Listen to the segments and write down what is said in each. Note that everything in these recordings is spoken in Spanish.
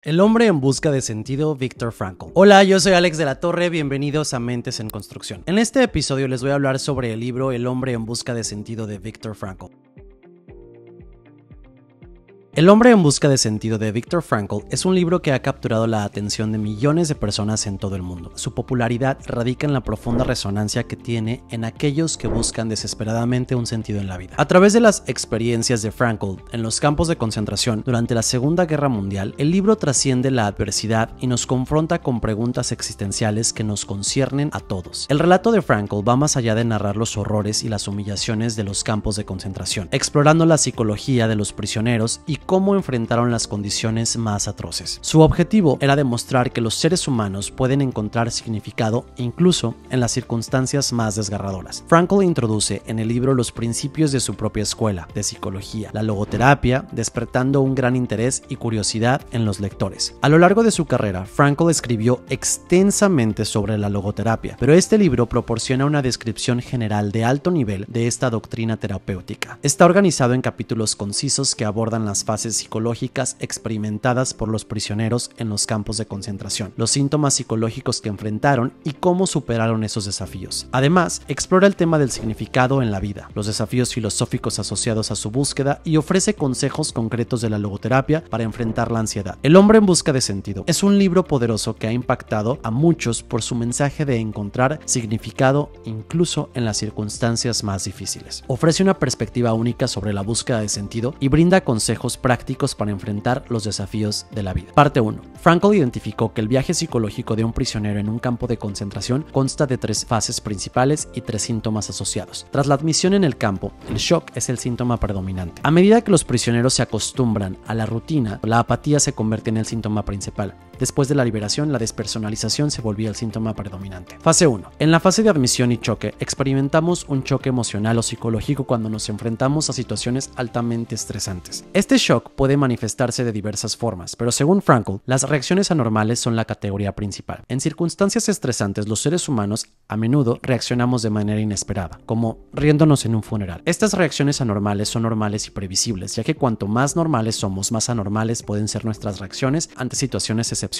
El hombre en busca de sentido, Viktor Frankl. Hola, yo soy Alex de la Torre, bienvenidos a Mentes en Construcción. En este episodio les voy a hablar sobre el libro El hombre en busca de sentido de Viktor Frankl. El hombre en busca de sentido de Viktor Frankl es un libro que ha capturado la atención de millones de personas en todo el mundo. Su popularidad radica en la profunda resonancia que tiene en aquellos que buscan desesperadamente un sentido en la vida. A través de las experiencias de Frankl en los campos de concentración durante la Segunda Guerra Mundial, el libro trasciende la adversidad y nos confronta con preguntas existenciales que nos conciernen a todos. El relato de Frankl va más allá de narrar los horrores y las humillaciones de los campos de concentración, explorando la psicología de los prisioneros y cómo enfrentaron las condiciones más atroces. Su objetivo era demostrar que los seres humanos pueden encontrar significado incluso en las circunstancias más desgarradoras. Frankl introduce en el libro los principios de su propia escuela de psicología, la logoterapia, despertando un gran interés y curiosidad en los lectores. A lo largo de su carrera, Frankl escribió extensamente sobre la logoterapia, pero este libro proporciona una descripción general de alto nivel de esta doctrina terapéutica. Está organizado en capítulos concisos que abordan las fases psicológicas experimentadas por los prisioneros en los campos de concentración, los síntomas psicológicos que enfrentaron y cómo superaron esos desafíos. Además, explora el tema del significado en la vida, los desafíos filosóficos asociados a su búsqueda y ofrece consejos concretos de la logoterapia para enfrentar la ansiedad. El hombre en busca de sentido es un libro poderoso que ha impactado a muchos por su mensaje de encontrar significado incluso en las circunstancias más difíciles. Ofrece una perspectiva única sobre la búsqueda de sentido y brinda consejos prácticos para enfrentar los desafíos de la vida. Parte 1. Frankl identificó que el viaje psicológico de un prisionero en un campo de concentración consta de 3 fases principales y 3 síntomas asociados. Tras la admisión en el campo, el shock es el síntoma predominante. A medida que los prisioneros se acostumbran a la rutina, la apatía se convierte en el síntoma principal. Después de la liberación, la despersonalización se volvía el síntoma predominante. Fase 1. En la fase de admisión y choque, experimentamos un choque emocional o psicológico cuando nos enfrentamos a situaciones altamente estresantes. Este shock puede manifestarse de diversas formas, pero según Frankl, las reacciones anormales son la categoría principal. En circunstancias estresantes, los seres humanos a menudo reaccionamos de manera inesperada, como riéndonos en un funeral. Estas reacciones anormales son normales y previsibles, ya que cuanto más normales somos, más anormales pueden ser nuestras reacciones ante situaciones excepcionales.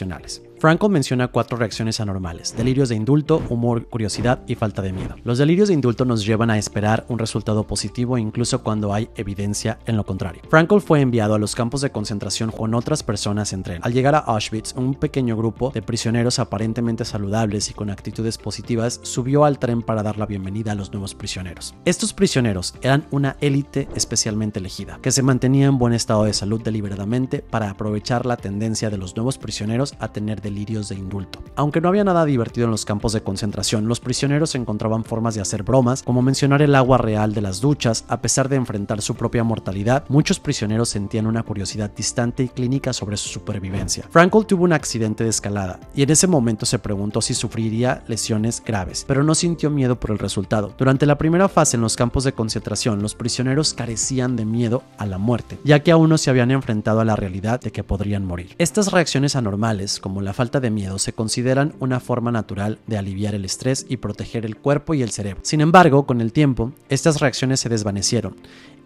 Frankl menciona 4 reacciones anormales: delirios de indulto, humor, curiosidad y falta de miedo. Los delirios de indulto nos llevan a esperar un resultado positivo incluso cuando hay evidencia en lo contrario. Frankl fue enviado a los campos de concentración con otras personas entre él. Al llegar a Auschwitz, un pequeño grupo de prisioneros aparentemente saludables y con actitudes positivas subió al tren para dar la bienvenida a los nuevos prisioneros. Estos prisioneros eran una élite especialmente elegida, que se mantenía en buen estado de salud deliberadamente para aprovechar la tendencia de los nuevos prisioneros a tener delirios de indulto. Aunque no había nada divertido en los campos de concentración, los prisioneros encontraban formas de hacer bromas, como mencionar el agua real de las duchas. A pesar de enfrentar su propia mortalidad, muchos prisioneros sentían una curiosidad distante y clínica sobre su supervivencia. Frankl tuvo un accidente de escalada y en ese momento se preguntó si sufriría lesiones graves, pero no sintió miedo por el resultado. Durante la primera fase en los campos de concentración, los prisioneros carecían de miedo a la muerte, ya que aún no se habían enfrentado a la realidad de que podrían morir. Estas reacciones anormales, como la falta de miedo, se consideran una forma natural de aliviar el estrés y proteger el cuerpo y el cerebro. Sin embargo, con el tiempo, estas reacciones se desvanecieron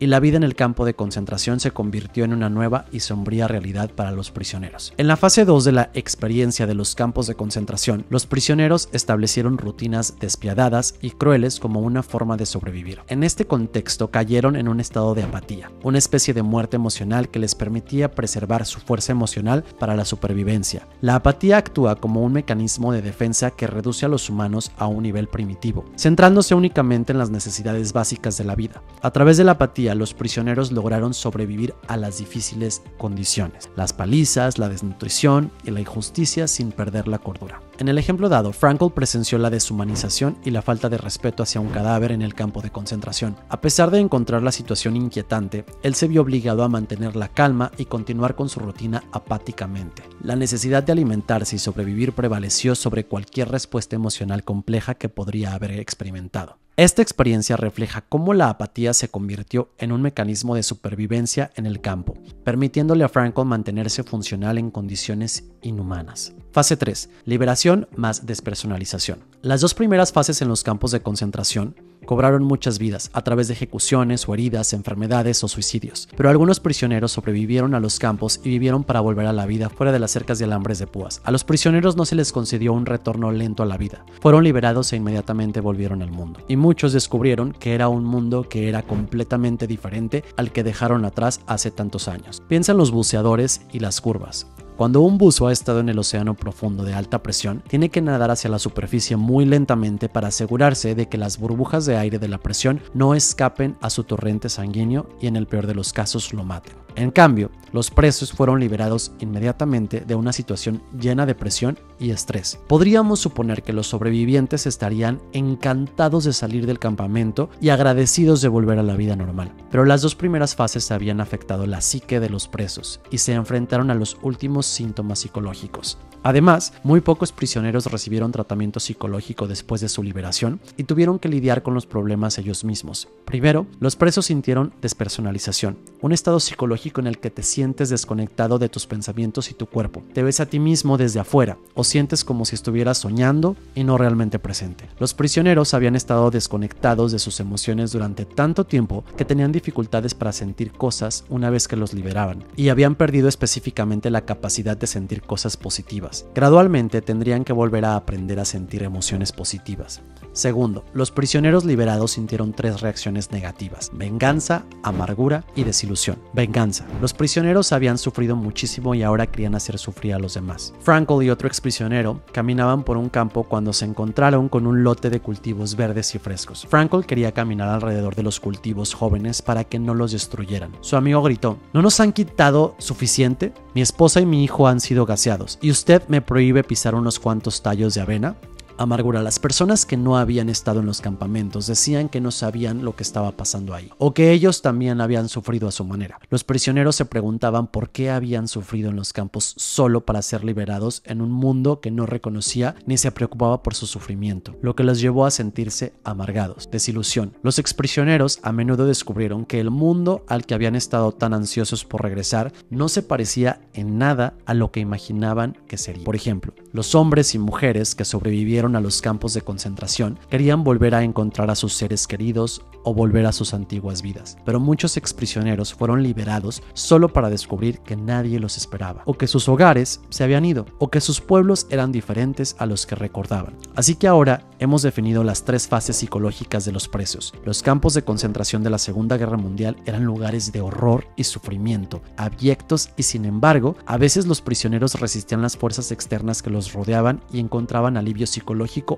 y la vida en el campo de concentración se convirtió en una nueva y sombría realidad para los prisioneros. En la fase 2 de la experiencia de los campos de concentración, los prisioneros establecieron rutinas despiadadas y crueles como una forma de sobrevivir. En este contexto cayeron en un estado de apatía, una especie de muerte emocional que les permitía preservar su fuerza emocional para la supervivencia. La apatía actúa como un mecanismo de defensa que reduce a los humanos a un nivel primitivo, centrándose únicamente en las necesidades básicas de la vida. A través de la apatía, los prisioneros lograron sobrevivir a las difíciles condiciones, las palizas, la desnutrición y la injusticia sin perder la cordura. En el ejemplo dado, Frankl presenció la deshumanización y la falta de respeto hacia un cadáver en el campo de concentración. A pesar de encontrar la situación inquietante, él se vio obligado a mantener la calma y continuar con su rutina apáticamente. La necesidad de alimentarse y sobrevivir prevaleció sobre cualquier respuesta emocional compleja que podría haber experimentado. Esta experiencia refleja cómo la apatía se convirtió en un mecanismo de supervivencia en el campo, permitiéndole a Frankl mantenerse funcional en condiciones inhumanas. Fase 3. Liberación más despersonalización. Las 2 primeras fases en los campos de concentración Cobraron muchas vidas a través de ejecuciones o heridas, enfermedades o suicidios, pero algunos prisioneros sobrevivieron a los campos y vivieron para volver a la vida fuera de las cercas de alambres de púas. A los prisioneros no se les concedió un retorno lento a la vida. Fueron liberados e inmediatamente volvieron al mundo. Y muchos descubrieron que era un mundo que era completamente diferente al que dejaron atrás hace tantos años. Piensa en los buceadores y las curvas. Cuando un buzo ha estado en el océano profundo de alta presión, tiene que nadar hacia la superficie muy lentamente para asegurarse de que las burbujas de aire de la presión no escapen a su torrente sanguíneo y en el peor de los casos lo maten. En cambio, los presos fueron liberados inmediatamente de una situación llena de presión y estrés. Podríamos suponer que los sobrevivientes estarían encantados de salir del campamento y agradecidos de volver a la vida normal, pero las dos primeras fases habían afectado la psique de los presos y se enfrentaron a los últimos síntomas psicológicos. Además, muy pocos prisioneros recibieron tratamiento psicológico después de su liberación y tuvieron que lidiar con los problemas ellos mismos. Primero, los presos sintieron despersonalización, un estado psicológico en el que te sientes desconectado de tus pensamientos y tu cuerpo. Te ves a ti mismo desde afuera o sientes como si estuvieras soñando y no realmente presente. Los prisioneros habían estado desconectados de sus emociones durante tanto tiempo que tenían dificultades para sentir cosas una vez que los liberaban y habían perdido específicamente la capacidad de sentir cosas positivas. Gradualmente tendrían que volver a aprender a sentir emociones positivas. Segundo, los prisioneros liberados sintieron 3 reacciones negativas: venganza, amargura y desilusión. Venganza. Los prisioneros habían sufrido muchísimo y ahora querían hacer sufrir a los demás. Frankel y otro exprisionero caminaban por un campo cuando se encontraron con un lote de cultivos verdes y frescos. Frankel quería caminar alrededor de los cultivos jóvenes para que no los destruyeran. Su amigo gritó: ¿no nos han quitado suficiente? Mi esposa y mi hijo han sido gaseados, ¿y usted me prohíbe pisar unos cuantos tallos de avena? Amargura. Las personas que no habían estado en los campamentos decían que no sabían lo que estaba pasando ahí, o que ellos también habían sufrido a su manera. Los prisioneros se preguntaban por qué habían sufrido en los campos solo para ser liberados en un mundo que no reconocía ni se preocupaba por su sufrimiento, lo que los llevó a sentirse amargados. Desilusión. Los exprisioneros a menudo descubrieron que el mundo al que habían estado tan ansiosos por regresar no se parecía en nada a lo que imaginaban que sería. Por ejemplo, los hombres y mujeres que sobrevivieron a los campos de concentración querían volver a encontrar a sus seres queridos o volver a sus antiguas vidas, pero muchos exprisioneros fueron liberados solo para descubrir que nadie los esperaba, o que sus hogares se habían ido, o que sus pueblos eran diferentes a los que recordaban. Así que ahora hemos definido las 3 fases psicológicas de los presos. Los campos de concentración de la Segunda Guerra Mundial eran lugares de horror y sufrimiento, abyectos, y sin embargo, a veces los prisioneros resistían las fuerzas externas que los rodeaban y encontraban alivio psicológico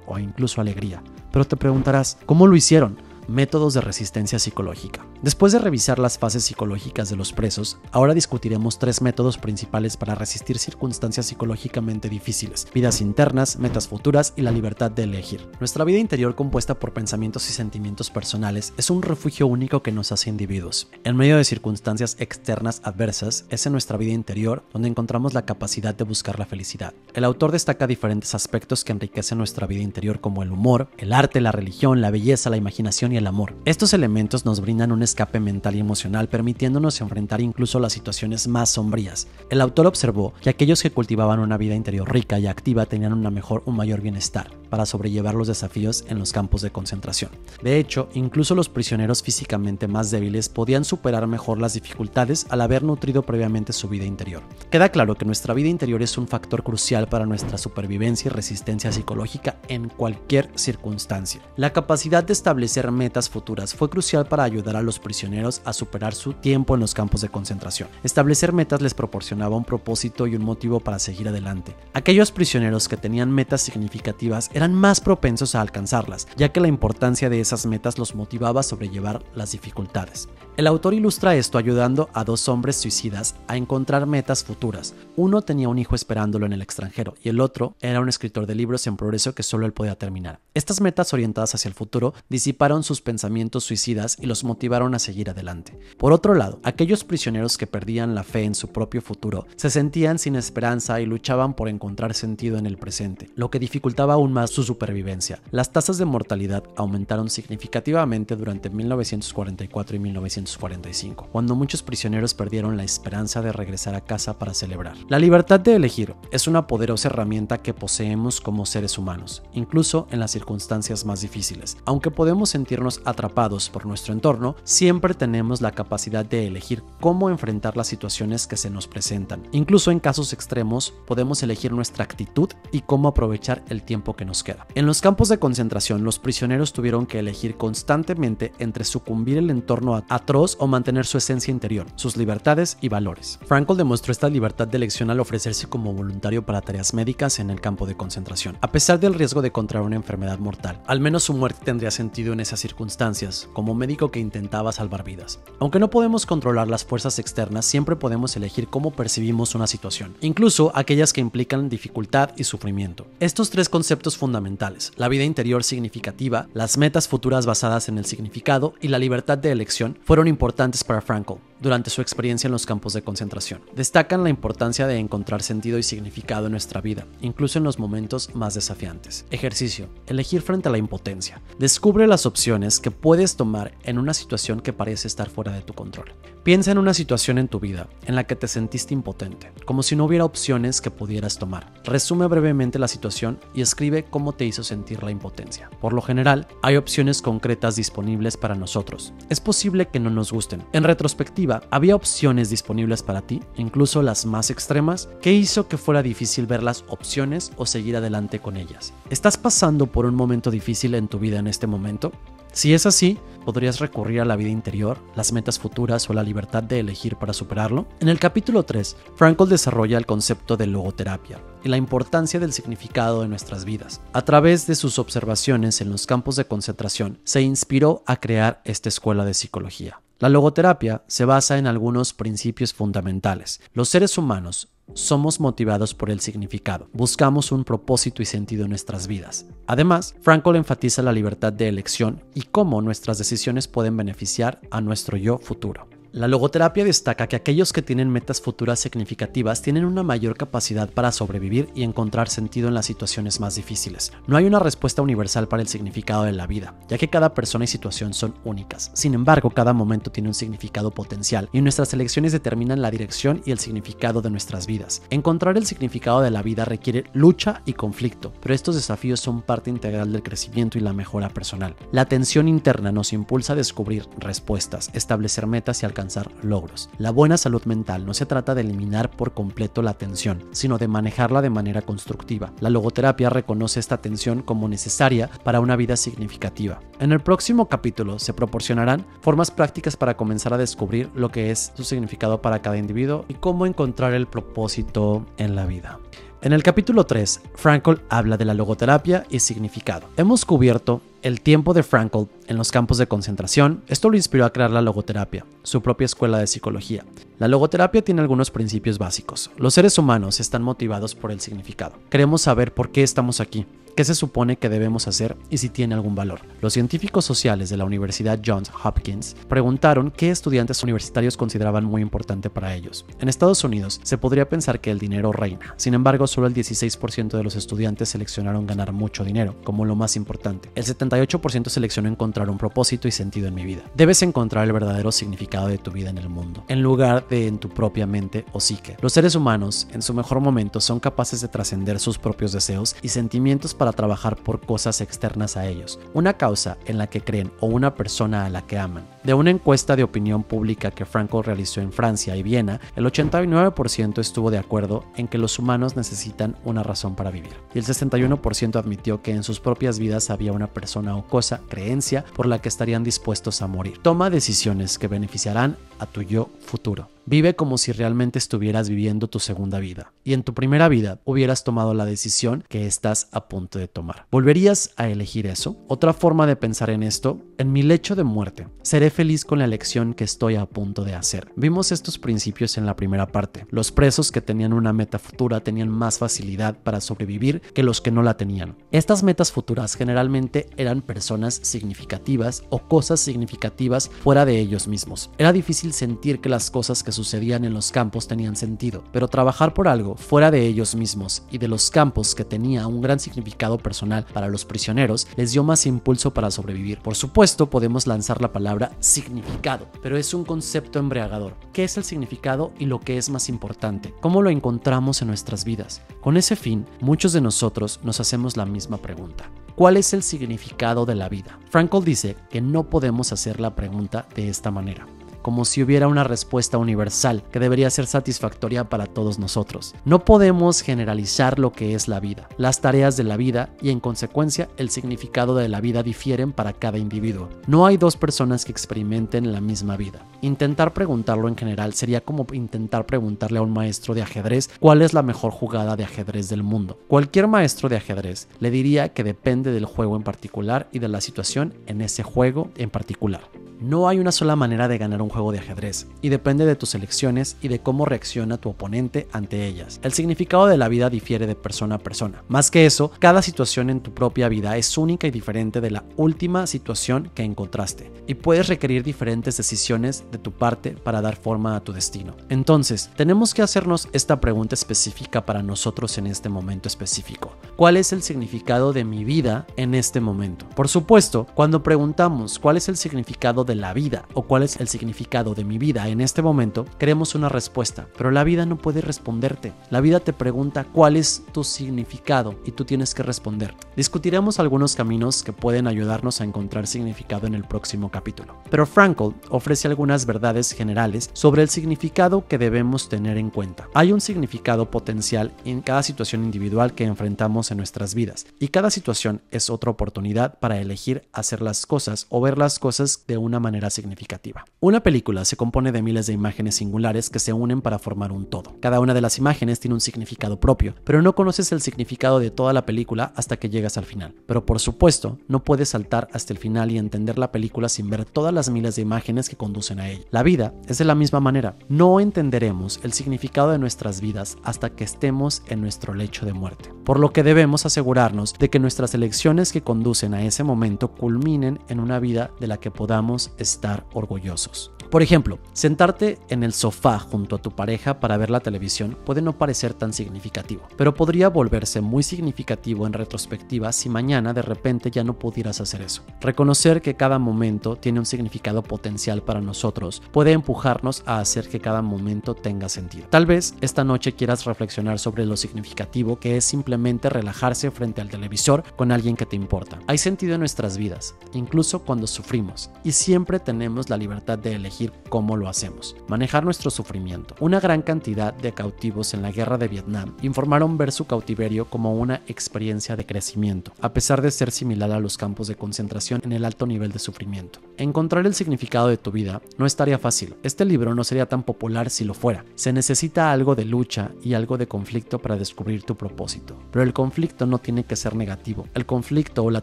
o incluso alegría. Pero te preguntarás, ¿cómo lo hicieron? Métodos de resistencia psicológica. Después de revisar las fases psicológicas de los presos, ahora discutiremos 3 métodos principales para resistir circunstancias psicológicamente difíciles: vidas internas, metas futuras y la libertad de elegir. Nuestra vida interior, compuesta por pensamientos y sentimientos personales, es un refugio único que nos hace individuos. En medio de circunstancias externas adversas, es en nuestra vida interior donde encontramos la capacidad de buscar la felicidad. El autor destaca diferentes aspectos que enriquecen nuestra vida interior, como el humor, el arte, la religión, la belleza, la imaginación y el amor. Estos elementos nos brindan un escape mental y emocional, permitiéndonos enfrentar incluso las situaciones más sombrías. El autor observó que aquellos que cultivaban una vida interior rica y activa tenían un mayor bienestar para sobrellevar los desafíos en los campos de concentración. De hecho, incluso los prisioneros físicamente más débiles podían superar mejor las dificultades al haber nutrido previamente su vida interior. Queda claro que nuestra vida interior es un factor crucial para nuestra supervivencia y resistencia psicológica en cualquier circunstancia. La capacidad de establecer metas futuras fue crucial para ayudar a los prisioneros a superar su tiempo en los campos de concentración. Establecer metas les proporcionaba un propósito y un motivo para seguir adelante. Aquellos prisioneros que tenían metas significativas eran más propensos a alcanzarlas, ya que la importancia de esas metas los motivaba a sobrellevar las dificultades. El autor ilustra esto ayudando a 2 hombres suicidas a encontrar metas futuras. Uno tenía un hijo esperándolo en el extranjero y el otro era un escritor de libros en progreso que solo él podía terminar. Estas metas orientadas hacia el futuro disiparon sus pensamientos suicidas y los motivaron a seguir adelante. Por otro lado, aquellos prisioneros que perdían la fe en su propio futuro se sentían sin esperanza y luchaban por encontrar sentido en el presente, lo que dificultaba aún más para su supervivencia. Las tasas de mortalidad aumentaron significativamente durante 1944 y 1945, cuando muchos prisioneros perdieron la esperanza de regresar a casa para celebrar. La libertad de elegir es una poderosa herramienta que poseemos como seres humanos, incluso en las circunstancias más difíciles. Aunque podemos sentirnos atrapados por nuestro entorno, siempre tenemos la capacidad de elegir cómo enfrentar las situaciones que se nos presentan. Incluso en casos extremos, podemos elegir nuestra actitud y cómo aprovechar el tiempo que nos queda. En los campos de concentración, los prisioneros tuvieron que elegir constantemente entre sucumbir al entorno atroz o mantener su esencia interior, sus libertades y valores. Frankl demostró esta libertad de elección al ofrecerse como voluntario para tareas médicas en el campo de concentración. A pesar del riesgo de contraer una enfermedad mortal, al menos su muerte tendría sentido en esas circunstancias, como médico que intentaba salvar vidas. Aunque no podemos controlar las fuerzas externas, siempre podemos elegir cómo percibimos una situación, incluso aquellas que implican dificultad y sufrimiento. Estos tres conceptos fundamentales, la vida interior significativa, las metas futuras basadas en el significado y la libertad de elección, fueron importantes para Frankl durante su experiencia en los campos de concentración. Destacan la importancia de encontrar sentido y significado en nuestra vida, incluso en los momentos más desafiantes. Ejercicio. Elegir frente a la impotencia. Descubre las opciones que puedes tomar en una situación que parece estar fuera de tu control. Piensa en una situación en tu vida en la que te sentiste impotente, como si no hubiera opciones que pudieras tomar. Resume brevemente la situación y escribe cómo te hizo sentir la impotencia. Por lo general, hay opciones concretas disponibles para nosotros. Es posible que no nos gusten. En retrospectiva, había opciones disponibles para ti, incluso las más extremas, que hizo que fuera difícil ver las opciones o seguir adelante con ellas. ¿Estás pasando por un momento difícil en tu vida en este momento? Si es así, ¿podrías recurrir a la vida interior, las metas futuras o la libertad de elegir para superarlo? En el capítulo 3, Frankl desarrolla el concepto de logoterapia y la importancia del significado de nuestras vidas. A través de sus observaciones en los campos de concentración, se inspiró a crear esta escuela de psicología. La logoterapia se basa en algunos principios fundamentales. Los seres humanos somos motivados por el significado. Buscamos un propósito y sentido en nuestras vidas. Además, Frankl enfatiza la libertad de elección y cómo nuestras decisiones pueden beneficiar a nuestro yo futuro. La logoterapia destaca que aquellos que tienen metas futuras significativas tienen una mayor capacidad para sobrevivir y encontrar sentido en las situaciones más difíciles. No hay una respuesta universal para el significado de la vida, ya que cada persona y situación son únicas. Sin embargo, cada momento tiene un significado potencial y nuestras elecciones determinan la dirección y el significado de nuestras vidas. Encontrar el significado de la vida requiere lucha y conflicto, pero estos desafíos son parte integral del crecimiento y la mejora personal. La atención interna nos impulsa a descubrir respuestas, establecer metas y alcanzar logros. La buena salud mental no se trata de eliminar por completo la tensión, sino de manejarla de manera constructiva. La logoterapia reconoce esta tensión como necesaria para una vida significativa. En el próximo capítulo se proporcionarán formas prácticas para comenzar a descubrir lo que es su significado para cada individuo y cómo encontrar el propósito en la vida. En el capítulo 3, Frankl habla de la logoterapia y significado. Hemos cubierto el tiempo de Frankl en los campos de concentración. Esto lo inspiró a crear la logoterapia, su propia escuela de psicología. La logoterapia tiene algunos principios básicos. Los seres humanos están motivados por el significado. Queremos saber por qué estamos aquí, qué se supone que debemos hacer y si tiene algún valor. Los científicos sociales de la Universidad Johns Hopkins preguntaron qué estudiantes universitarios consideraban muy importante para ellos. En Estados Unidos se podría pensar que el dinero reina. Sin embargo, solo el 16% de los estudiantes seleccionaron ganar mucho dinero como lo más importante. El 78% seleccionó encontrar un propósito y sentido en mi vida. Debes encontrar el verdadero significado de tu vida en el mundo, en lugar de en tu propia mente o psique. Los seres humanos, en su mejor momento, son capaces de trascender sus propios deseos y sentimientos para trabajar por cosas externas a ellos, una causa en la que creen o una persona a la que aman. De una encuesta de opinión pública que Frankl realizó en Francia y Viena, el 89% estuvo de acuerdo en que los humanos necesitan una razón para vivir, y el 61% admitió que en sus propias vidas había una persona o cosa, creencia, por la que estarían dispuestos a morir. Toma decisiones que beneficiarán a tu yo futuro. Vive como si realmente estuvieras viviendo tu segunda vida y en tu primera vida hubieras tomado la decisión que estás a punto de tomar. ¿Volverías a elegir eso? Otra forma de pensar en esto: en mi lecho de muerte, seré feliz con la elección que estoy a punto de hacer. Vimos estos principios en la primera parte. Los presos que tenían una meta futura tenían más facilidad para sobrevivir que los que no la tenían. Estas metas futuras generalmente eran personas significativas o cosas significativas fuera de ellos mismos. Era difícil difícil sentir que las cosas que sucedían en los campos tenían sentido, pero trabajar por algo fuera de ellos mismos y de los campos que tenía un gran significado personal para los prisioneros les dio más impulso para sobrevivir. Por supuesto, podemos lanzar la palabra significado, pero es un concepto embriagador. ¿Qué es el significado y lo que es más importante? ¿Cómo lo encontramos en nuestras vidas? Con ese fin, muchos de nosotros nos hacemos la misma pregunta. ¿Cuál es el significado de la vida? Frankl dice que no podemos hacer la pregunta de esta manera, como si hubiera una respuesta universal que debería ser satisfactoria para todos nosotros. No podemos generalizar lo que es la vida, las tareas de la vida y en consecuencia el significado de la vida difieren para cada individuo. No hay dos personas que experimenten la misma vida. Intentar preguntarlo en general sería como intentar preguntarle a un maestro de ajedrez cuál es la mejor jugada de ajedrez del mundo. Cualquier maestro de ajedrez le diría que depende del juego en particular y de la situación en ese juego en particular. No hay una sola manera de ganar un juego de ajedrez, y depende de tus elecciones y de cómo reacciona tu oponente ante ellas. El significado de la vida difiere de persona a persona. Más que eso, cada situación en tu propia vida es única y diferente de la última situación que encontraste, y puedes requerir diferentes decisiones de tu parte para dar forma a tu destino. Entonces, tenemos que hacernos esta pregunta específica para nosotros en este momento específico. ¿Cuál es el significado de mi vida en este momento? Por supuesto, cuando preguntamos cuál es el significado de la vida o cuál es el significado de mi vida en este momento, queremos una respuesta, pero la vida no puede responderte. La vida te pregunta cuál es tu significado y tú tienes que responder. Discutiremos algunos caminos que pueden ayudarnos a encontrar significado en el próximo capítulo, pero Frankl ofrece algunas verdades generales sobre el significado que debemos tener en cuenta. Hay un significado potencial en cada situación individual que enfrentamos en nuestras vidas, y cada situación es otra oportunidad para elegir hacer las cosas o ver las cosas de una manera significativa. Una película se compone de miles de imágenes singulares que se unen para formar un todo. Cada una de las imágenes tiene un significado propio, pero no conoces el significado de toda la película hasta que llegas al final. Pero por supuesto, no puedes saltar hasta el final y entender la película sin ver todas las miles de imágenes que conducen a ella. La vida es de la misma manera. No entenderemos el significado de nuestras vidas hasta que estemos en nuestro lecho de muerte. Por lo que debemos asegurarnos de que nuestras elecciones que conducen a ese momento culminen en una vida de la que podamos estar orgullosos. Por ejemplo, sentarte en el sofá junto a tu pareja para ver la televisión puede no parecer tan significativo, pero podría volverse muy significativo en retrospectiva si mañana de repente ya no pudieras hacer eso. Reconocer que cada momento tiene un significado potencial para nosotros puede empujarnos a hacer que cada momento tenga sentido. Tal vez esta noche quieras reflexionar sobre lo significativo que es simplemente relajarse frente al televisor con alguien que te importa. Hay sentido en nuestras vidas, incluso cuando sufrimos, y siempre tenemos la libertad de elegir cómo lo hacemos. Manejar nuestro sufrimiento. Una gran cantidad de cautivos en la guerra de Vietnam informaron ver su cautiverio como una experiencia de crecimiento, a pesar de ser similar a los campos de concentración en el alto nivel de sufrimiento. Encontrar el significado de tu vida no estaría fácil. Este libro no sería tan popular si lo fuera. Se necesita algo de lucha y algo de conflicto para descubrir tu propósito. Pero el conflicto no tiene que ser negativo. El conflicto o la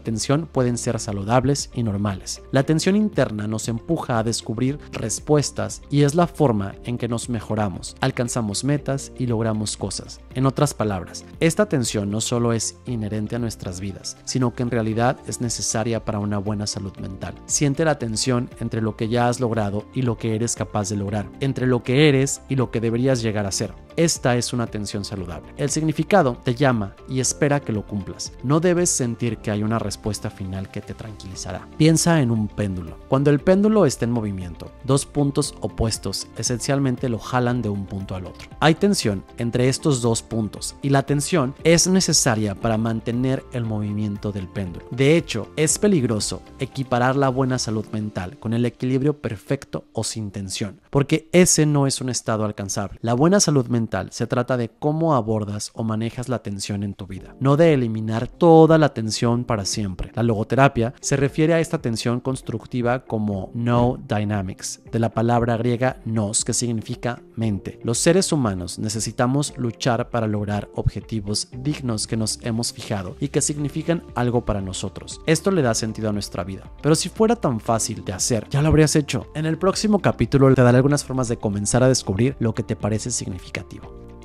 tensión pueden ser saludables y normales. La tensión interna nos empuja a descubrir respuestas y es la forma en que nos mejoramos, alcanzamos metas y logramos cosas. En otras palabras, esta tensión no solo es inherente a nuestras vidas, sino que en realidad es necesaria para una buena salud mental. Siente la tensión entre lo que ya has logrado y lo que eres capaz de lograr, entre lo que eres y lo que deberías llegar a ser. Esta es una tensión saludable. El significado te llama y espera que lo cumplas. No debes sentir que hay una respuesta final que te tranquilizará. Piensa en un péndulo. Cuando el péndulo está en movimiento, dos puntos opuestos esencialmente lo jalan de un punto al otro. Hay tensión entre estos dos puntos y la tensión es necesaria para mantener el movimiento del péndulo. De hecho, es peligroso equiparar la buena salud mental con el equilibrio perfecto o sin tensión, porque ese no es un estado alcanzable. La buena salud mental se trata de cómo abordas o manejas la tensión en tu vida, no de eliminar toda la tensión para siempre. La logoterapia se refiere a esta tensión constructiva como no dynamics, de la palabra griega nous, que significa mente. Los seres humanos necesitamos luchar para lograr objetivos dignos que nos hemos fijado y que significan algo para nosotros. Esto le da sentido a nuestra vida. Pero si fuera tan fácil de hacer, ya lo habrías hecho. En el próximo capítulo te daré algunas formas de comenzar a descubrir lo que te parece significativo.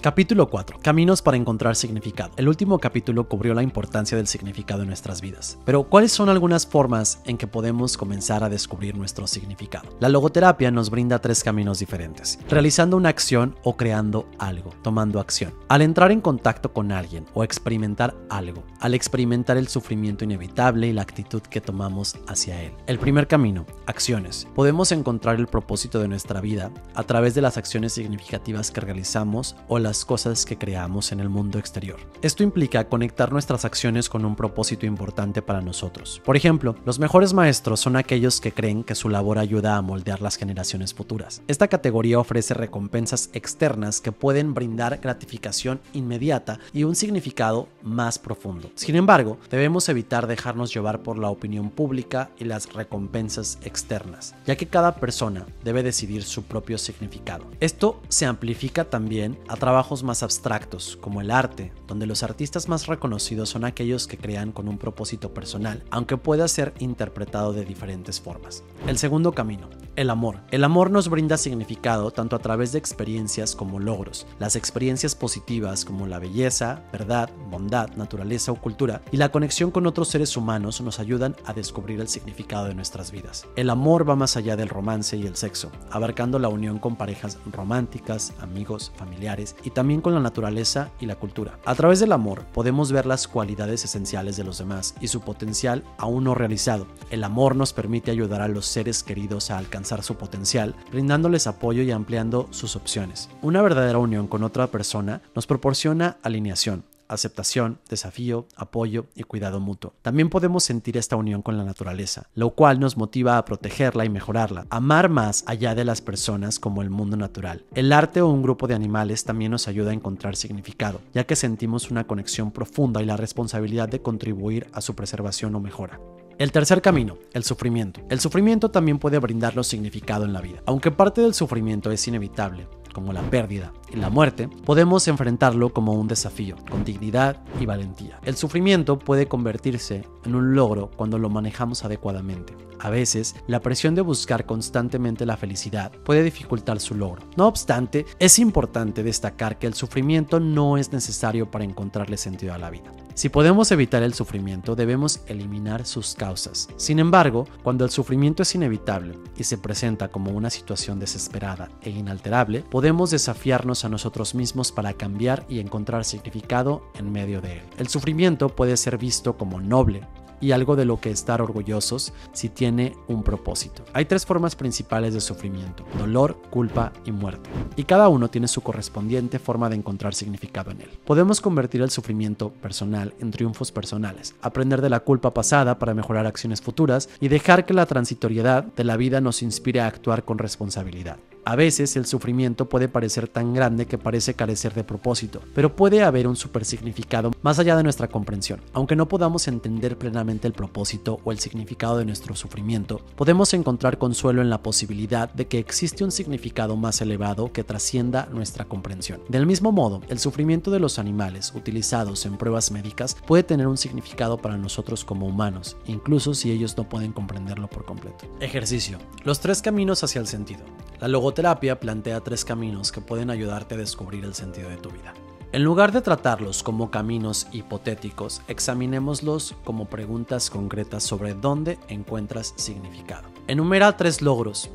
Capítulo 4. Caminos para encontrar significado. El último capítulo cubrió la importancia del significado en nuestras vidas. Pero, ¿cuáles son algunas formas en que podemos comenzar a descubrir nuestro significado? La logoterapia nos brinda 3 caminos diferentes: realizando una acción o creando algo, tomando acción. Al entrar en contacto con alguien o experimentar algo, al experimentar el sufrimiento inevitable y la actitud que tomamos hacia él. El primer camino, acciones. Podemos encontrar el propósito de nuestra vida a través de las acciones significativas que realizamos o las cosas que creamos en el mundo exterior. Esto implica conectar nuestras acciones con un propósito importante para nosotros. Por ejemplo, los mejores maestros son aquellos que creen que su labor ayuda a moldear las generaciones futuras. Esta categoría ofrece recompensas externas que pueden brindar gratificación inmediata y un significado más profundo. Sin embargo, debemos evitar dejarnos llevar por la opinión pública y las recompensas externas, ya que cada persona debe decidir su propio significado. Esto se amplifica también a trabajos más abstractos, como el arte, donde los artistas más reconocidos son aquellos que crean con un propósito personal, aunque pueda ser interpretado de diferentes formas. El segundo camino, el amor. El amor nos brinda significado tanto a través de experiencias como logros. Las experiencias positivas como la belleza, verdad, bondad, naturaleza o cultura y la conexión con otros seres humanos nos ayudan a descubrir el significado de nuestras vidas. El amor va más allá del romance y el sexo, abarcando la unión con parejas románticas, amigos, familiares y también con la naturaleza y la cultura. A través del amor podemos ver las cualidades esenciales de los demás y su potencial aún no realizado. El amor nos permite ayudar a los seres queridos a alcanzar su potencial, brindándoles apoyo y ampliando sus opciones. Una verdadera unión con otra persona nos proporciona alineación, aceptación, desafío, apoyo y cuidado mutuo. También podemos sentir esta unión con la naturaleza, lo cual nos motiva a protegerla y mejorarla, amar más allá de las personas como el mundo natural. El arte o un grupo de animales también nos ayuda a encontrar significado, ya que sentimos una conexión profunda y la responsabilidad de contribuir a su preservación o mejora. El tercer camino, el sufrimiento. El sufrimiento también puede brindarnos significado en la vida. Aunque parte del sufrimiento es inevitable, como la pérdida y la muerte, podemos enfrentarlo como un desafío, con dignidad y valentía. El sufrimiento puede convertirse en un logro cuando lo manejamos adecuadamente. A veces, la presión de buscar constantemente la felicidad puede dificultar su logro. No obstante, es importante destacar que el sufrimiento no es necesario para encontrarle sentido a la vida. Si podemos evitar el sufrimiento, debemos eliminar sus causas. Sin embargo, cuando el sufrimiento es inevitable y se presenta como una situación desesperada e inalterable, podemos desafiarnos a nosotros mismos para cambiar y encontrar significado en medio de él. El sufrimiento puede ser visto como noble y algo de lo que estar orgullosos si tiene un propósito. Hay 3 formas principales de sufrimiento: dolor, culpa y muerte. Y cada uno tiene su correspondiente forma de encontrar significado en él. Podemos convertir el sufrimiento personal en triunfos personales, aprender de la culpa pasada para mejorar acciones futuras y dejar que la transitoriedad de la vida nos inspire a actuar con responsabilidad. A veces el sufrimiento puede parecer tan grande que parece carecer de propósito, pero puede haber un supersignificado más allá de nuestra comprensión. Aunque no podamos entender plenamente el propósito o el significado de nuestro sufrimiento, podemos encontrar consuelo en la posibilidad de que existe un significado más elevado que trascienda nuestra comprensión. Del mismo modo, el sufrimiento de los animales utilizados en pruebas médicas puede tener un significado para nosotros como humanos, incluso si ellos no pueden comprenderlo por completo. Ejercicio. Los 3 caminos hacia el sentido. La logoterapia plantea 3 caminos que pueden ayudarte a descubrir el sentido de tu vida. En lugar de tratarlos como caminos hipotéticos, examinémoslos como preguntas concretas sobre dónde encuentras significado. Enumera 3 logros,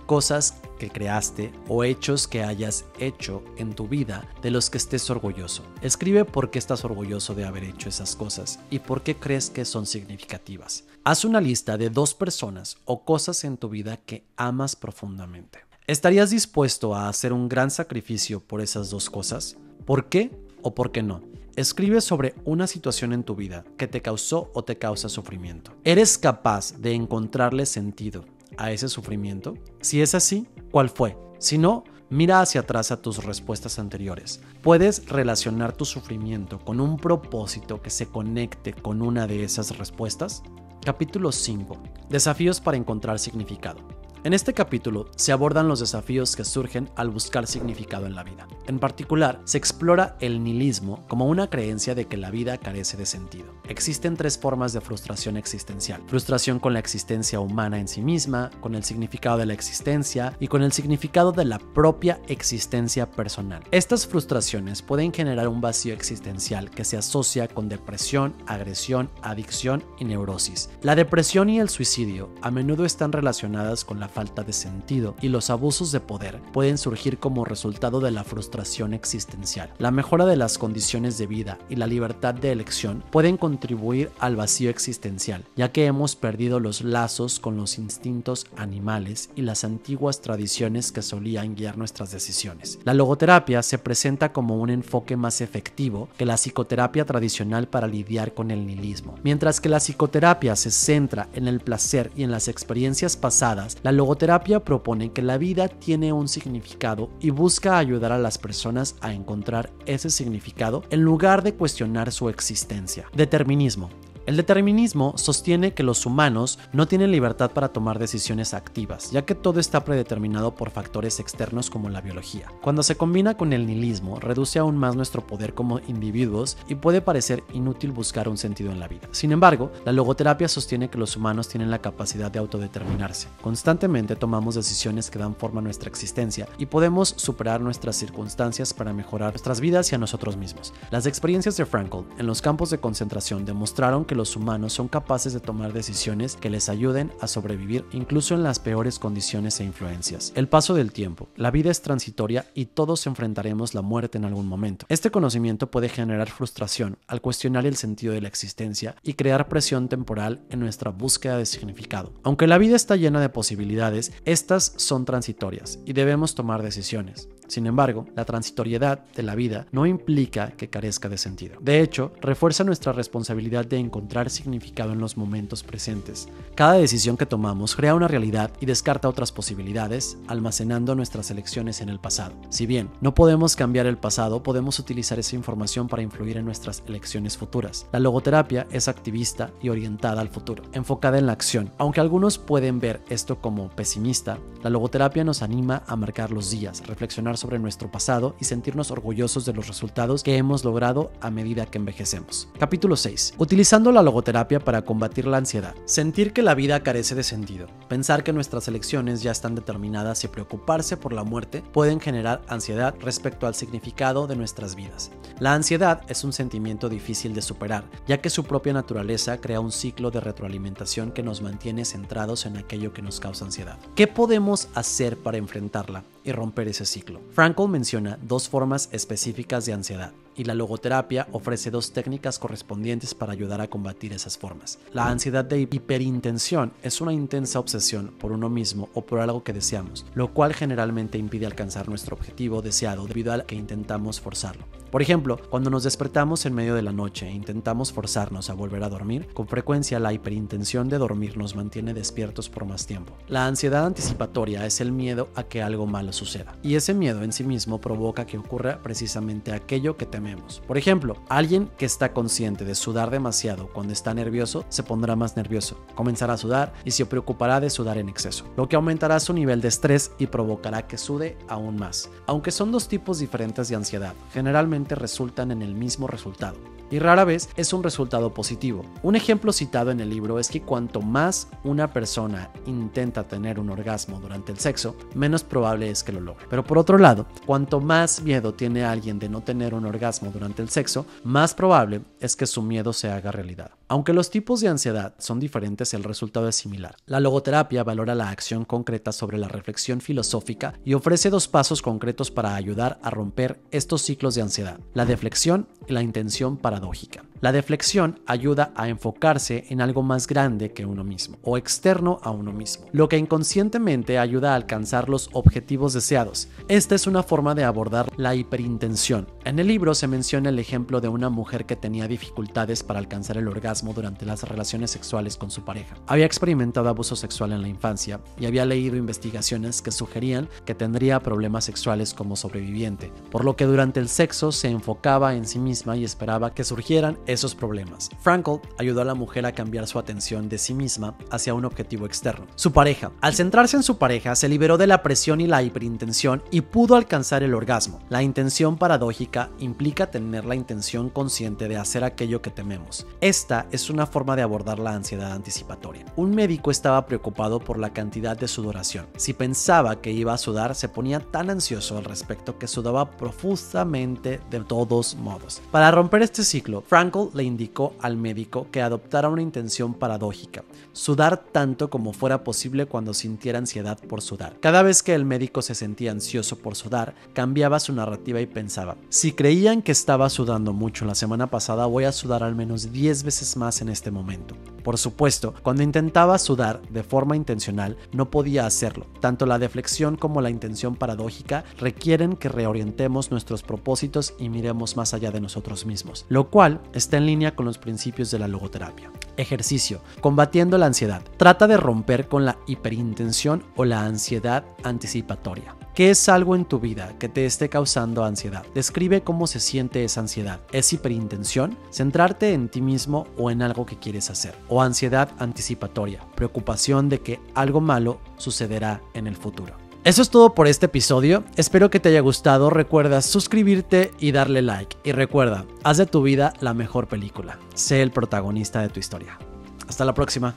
cosas que creaste o hechos que hayas hecho en tu vida de los que estés orgulloso. Escribe por qué estás orgulloso de haber hecho esas cosas y por qué crees que son significativas. Haz una lista de 2 personas o cosas en tu vida que amas profundamente. ¿Estarías dispuesto a hacer un gran sacrificio por esas 2 cosas? ¿Por qué o por qué no? Escribe sobre una situación en tu vida que te causó o te causa sufrimiento. ¿Eres capaz de encontrarle sentido a ese sufrimiento? Si es así, ¿cuál fue? Si no, mira hacia atrás a tus respuestas anteriores. ¿Puedes relacionar tu sufrimiento con un propósito que se conecte con una de esas respuestas? Capítulo 5. Desafíos para encontrar significado. En este capítulo se abordan los desafíos que surgen al buscar significado en la vida. En particular, se explora el nihilismo como una creencia de que la vida carece de sentido. Existen 3 formas de frustración existencial: frustración con la existencia humana en sí misma, con el significado de la existencia y con el significado de la propia existencia personal. Estas frustraciones pueden generar un vacío existencial que se asocia con depresión, agresión, adicción y neurosis. La depresión y el suicidio a menudo están relacionadas con la falta de sentido, y los abusos de poder pueden surgir como resultado de la frustración existencial. La mejora de las condiciones de vida y la libertad de elección pueden contribuir al vacío existencial, ya que hemos perdido los lazos con los instintos animales y las antiguas tradiciones que solían guiar nuestras decisiones. La logoterapia se presenta como un enfoque más efectivo que la psicoterapia tradicional para lidiar con el nihilismo. Mientras que la psicoterapia se centra en el placer y en las experiencias pasadas, la logoterapia propone que la vida tiene un significado y busca ayudar a las personas a encontrar ese significado en lugar de cuestionar su existencia. Determinismo. El determinismo sostiene que los humanos no tienen libertad para tomar decisiones activas, ya que todo está predeterminado por factores externos como la biología. Cuando se combina con el nihilismo, reduce aún más nuestro poder como individuos y puede parecer inútil buscar un sentido en la vida. Sin embargo, la logoterapia sostiene que los humanos tienen la capacidad de autodeterminarse. Constantemente tomamos decisiones que dan forma a nuestra existencia y podemos superar nuestras circunstancias para mejorar nuestras vidas y a nosotros mismos. Las experiencias de Frankl en los campos de concentración demostraron que los humanos son capaces de tomar decisiones que les ayuden a sobrevivir incluso en las peores condiciones e influencias. El paso del tiempo. La vida es transitoria y todos enfrentaremos la muerte en algún momento. Este conocimiento puede generar frustración al cuestionar el sentido de la existencia y crear presión temporal en nuestra búsqueda de significado. Aunque la vida está llena de posibilidades, estas son transitorias y debemos tomar decisiones. Sin embargo, la transitoriedad de la vida no implica que carezca de sentido. De hecho, refuerza nuestra responsabilidad de encontrar significado en los momentos presentes. Cada decisión que tomamos crea una realidad y descarta otras posibilidades, almacenando nuestras elecciones en el pasado. Si bien no podemos cambiar el pasado, podemos utilizar esa información para influir en nuestras elecciones futuras. La logoterapia es activista y orientada al futuro, enfocada en la acción. Aunque algunos pueden ver esto como pesimista, la logoterapia nos anima a marcar los días, reflexionar sobre nuestro pasado y sentirnos orgullosos de los resultados que hemos logrado a medida que envejecemos. Capítulo 6. Utilizando la logoterapia para combatir la ansiedad. Sentir que la vida carece de sentido, pensar que nuestras elecciones ya están determinadas y preocuparse por la muerte pueden generar ansiedad respecto al significado de nuestras vidas. La ansiedad es un sentimiento difícil de superar, ya que su propia naturaleza crea un ciclo de retroalimentación que nos mantiene centrados en aquello que nos causa ansiedad. ¿Qué podemos hacer para enfrentarla y romper ese ciclo? Frankl menciona 2 formas específicas de ansiedad, y la logoterapia ofrece 2 técnicas correspondientes para ayudar a combatir esas formas. La ansiedad de hiperintención es una intensa obsesión por uno mismo o por algo que deseamos, lo cual generalmente impide alcanzar nuestro objetivo deseado debido a que intentamos forzarlo. Por ejemplo, cuando nos despertamos en medio de la noche e intentamos forzarnos a volver a dormir, con frecuencia la hiperintención de dormir nos mantiene despiertos por más tiempo. La ansiedad anticipatoria es el miedo a que algo malo suceda, y ese miedo en sí mismo provoca que ocurra precisamente aquello que tememos. Por ejemplo, alguien que está consciente de sudar demasiado cuando está nervioso se pondrá más nervioso, comenzará a sudar y se preocupará de sudar en exceso, lo que aumentará su nivel de estrés y provocará que sude aún más. Aunque son 2 tipos diferentes de ansiedad, generalmente resultan en el mismo resultado, y rara vez es un resultado positivo. Un ejemplo citado en el libro es que cuanto más una persona intenta tener un orgasmo durante el sexo, menos probable es que lo logre. Pero por otro lado, cuanto más miedo tiene alguien de no tener un orgasmo durante el sexo, más probable es que su miedo se haga realidad. Aunque los tipos de ansiedad son diferentes, el resultado es similar. La logoterapia valora la acción concreta sobre la reflexión filosófica y ofrece 2 pasos concretos para ayudar a romper estos ciclos de ansiedad: la deflexión y la intención paradójica. La deflexión ayuda a enfocarse en algo más grande que uno mismo o externo a uno mismo, lo que inconscientemente ayuda a alcanzar los objetivos deseados. Esta es una forma de abordar la hiperintención. En el libro se menciona el ejemplo de una mujer que tenía dificultades para alcanzar el orgasmo durante las relaciones sexuales con su pareja. Había experimentado abuso sexual en la infancia y había leído investigaciones que sugerían que tendría problemas sexuales como sobreviviente, por lo que durante el sexo se enfocaba en sí misma y esperaba que surgieran esos problemas. Frankl ayudó a la mujer a cambiar su atención de sí misma hacia un objetivo externo, su pareja. Al centrarse en su pareja, se liberó de la presión y la hiperintención y pudo alcanzar el orgasmo. La intención paradójica implica tener la intención consciente de hacer aquello que tememos. Esta es una forma de abordar la ansiedad anticipatoria. Un médico estaba preocupado por la cantidad de sudoración. Si pensaba que iba a sudar, se ponía tan ansioso al respecto que sudaba profusamente de todos modos. Para romper este ciclo, Frankl le indicó al médico que adoptara una intención paradójica: sudar tanto como fuera posible cuando sintiera ansiedad por sudar. Cada vez que el médico se sentía ansioso por sudar, cambiaba su narrativa y pensaba: si creían que estaba sudando mucho la semana pasada, voy a sudar al menos 10 veces más en este momento. Por supuesto, cuando intentaba sudar de forma intencional, no podía hacerlo. Tanto la deflexión como la intención paradójica requieren que reorientemos nuestros propósitos y miremos más allá de nosotros mismos, lo cual está en línea con los principios de la logoterapia. Ejercicio. Combatiendo la ansiedad. Trata de romper con la hiperintención o la ansiedad anticipatoria. ¿Qué es algo en tu vida que te esté causando ansiedad? Describe cómo se siente esa ansiedad. ¿Es hiperintención? ¿Centrarte en ti mismo o en algo que quieres hacer? ¿O ansiedad anticipatoria? Preocupación de que algo malo sucederá en el futuro. Eso es todo por este episodio. Espero que te haya gustado. Recuerda suscribirte y darle like. Y recuerda, haz de tu vida la mejor película. Sé el protagonista de tu historia. Hasta la próxima.